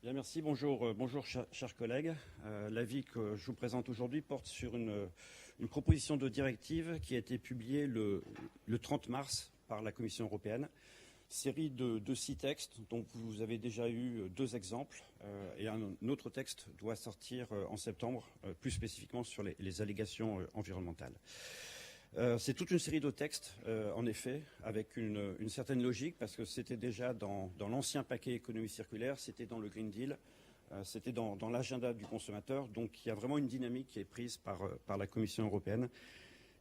Bien, merci. Bonjour, chers collègues. L'avis que je vous présente aujourd'hui porte sur une proposition de directive qui a été publiée le 30 mars par la Commission européenne. Série de 6 textes dont vous avez déjà eu 2 exemples et un autre texte doit sortir en septembre, plus spécifiquement sur les allégations environnementales. C'est toute une série de textes, en effet, avec une certaine logique, parce que c'était déjà dans l'ancien paquet économie circulaire, c'était dans le Green Deal, c'était dans l'agenda du consommateur. Donc il y a vraiment une dynamique qui est prise par la Commission européenne.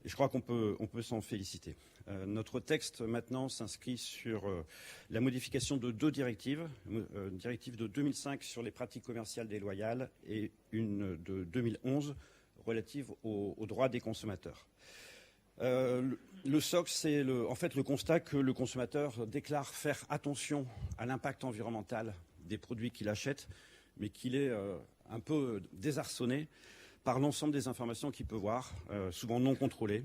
Et je crois qu'on peut s'en féliciter. Notre texte maintenant s'inscrit sur la modification de 2 directives, une directive de 2005 sur les pratiques commerciales déloyales et une de 2011 relative aux droits des consommateurs. Le socle, c'est en fait le constat que le consommateur déclare faire attention à l'impact environnemental des produits qu'il achète, mais qu'il est un peu désarçonné par l'ensemble des informations qu'il peut voir, souvent non contrôlées.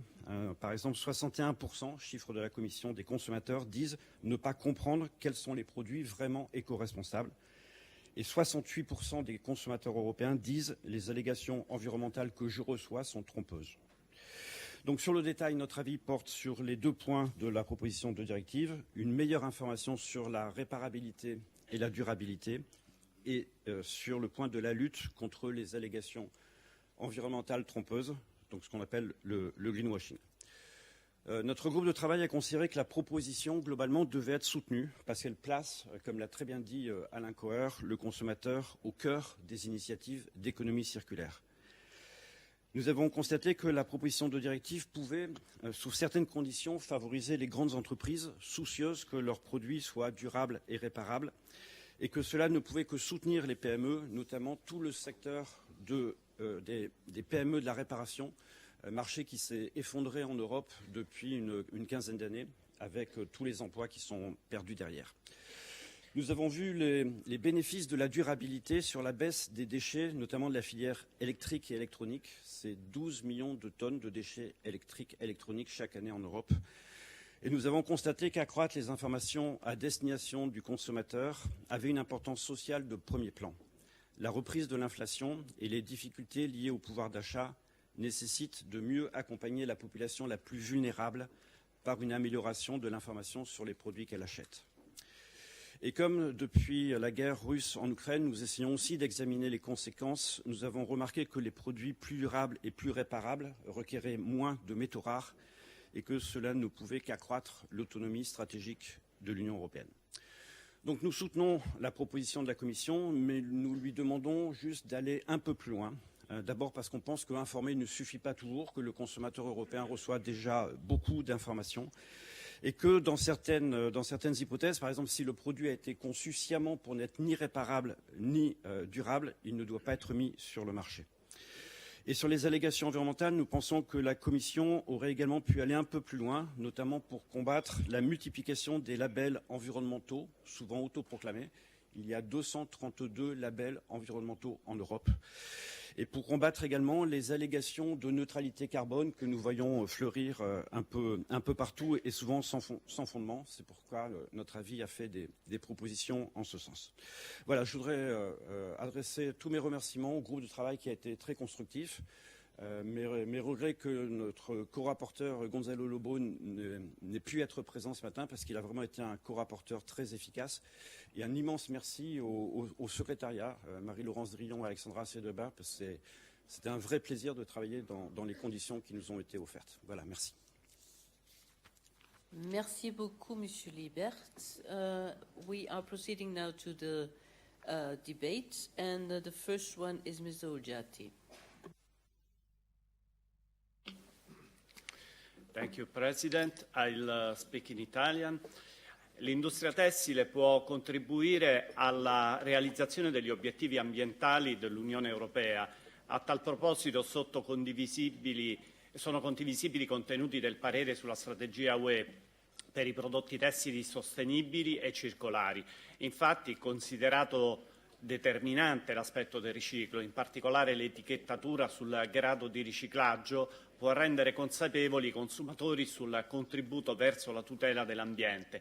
Par exemple, 61%, chiffre de la Commission, des consommateurs disent ne pas comprendre quels sont les produits vraiment éco-responsables. Et 68% des consommateurs européens disent les allégations environnementales que je reçois sont trompeuses. Donc sur le détail, notre avis porte sur les 2 points de la proposition de directive, une meilleure information sur la réparabilité et la durabilité, et sur le point de la lutte contre les allégations environnementales trompeuses, donc ce qu'on appelle le greenwashing. Notre groupe de travail a considéré que la proposition, globalement, devait être soutenue, parce qu'elle place, comme l'a très bien dit Alain Coher, le consommateur au cœur des initiatives d'économie circulaire. Nous avons constaté que la proposition de directive pouvait, sous certaines conditions, favoriser les grandes entreprises soucieuses que leurs produits soient durables et réparables, et que cela ne pouvait que soutenir les PME, notamment tout le secteur des PME de la réparation, marché qui s'est effondré en Europe depuis une quinzaine d'années, avec tous les emplois qui sont perdus derrière. Nous avons vu les bénéfices de la durabilité sur la baisse des déchets, notamment de la filière électrique et électronique. C'est 12 millions de tonnes de déchets électriques et électroniques chaque année en Europe. Et nous avons constaté qu'accroître les informations à destination du consommateur avait une importance sociale de premier plan. La reprise de l'inflation et les difficultés liées au pouvoir d'achat nécessitent de mieux accompagner la population la plus vulnérable par une amélioration de l'information sur les produits qu'elle achète. Et comme depuis la guerre russe en Ukraine, nous essayons aussi d'examiner les conséquences, nous avons remarqué que les produits plus durables et plus réparables requéraient moins de métaux rares et que cela ne pouvait qu'accroître l'autonomie stratégique de l'Union européenne. Donc nous soutenons la proposition de la Commission, mais nous lui demandons juste d'aller un peu plus loin. D'abord parce qu'on pense qu'informer ne suffit pas toujours, que le consommateur européen reçoit déjà beaucoup d'informations. Et que dans certaines hypothèses, par exemple, si le produit a été conçu sciemment pour n'être ni réparable ni durable, il ne doit pas être mis sur le marché. Et sur les allégations environnementales, nous pensons que la Commission aurait également pu aller un peu plus loin, notamment pour combattre la multiplication des labels environnementaux, souvent autoproclamés. Il y a 232 labels environnementaux en Europe. Et pour combattre également les allégations de neutralité carbone que nous voyons fleurir un peu partout et souvent sans fondement. C'est pourquoi notre avis a fait des propositions en ce sens. Voilà, je voudrais adresser tous mes remerciements au groupe de travail qui a été très constructif. Mes regrets que notre co-rapporteur Gonzalo Lobo n'ait pu être présent ce matin parce qu'il a vraiment été un co-rapporteur très efficace. Et un immense merci au secrétariat, Marie-Laurence Drillon et Alexandra Sedeba, parce que c'était un vrai plaisir de travailler dans les conditions qui nous ont été offertes. Voilà, merci. Merci beaucoup, Monsieur Liebert. We are proceeding now to the debate, and the first one is Ms. Olgiati. Thank you, President. I'll speak in Italian. L'industria tessile può contribuire alla realizzazione degli obiettivi ambientali dell'Unione Europea. A tal proposito sono condivisibili i contenuti del parere sulla strategia UE per i prodotti tessili sostenibili e circolari. Infatti, considerato determinante l'aspetto del riciclo, in particolare l'etichettatura sul grado di riciclaggio, può rendere consapevoli i consumatori sul contributo verso la tutela dell'ambiente.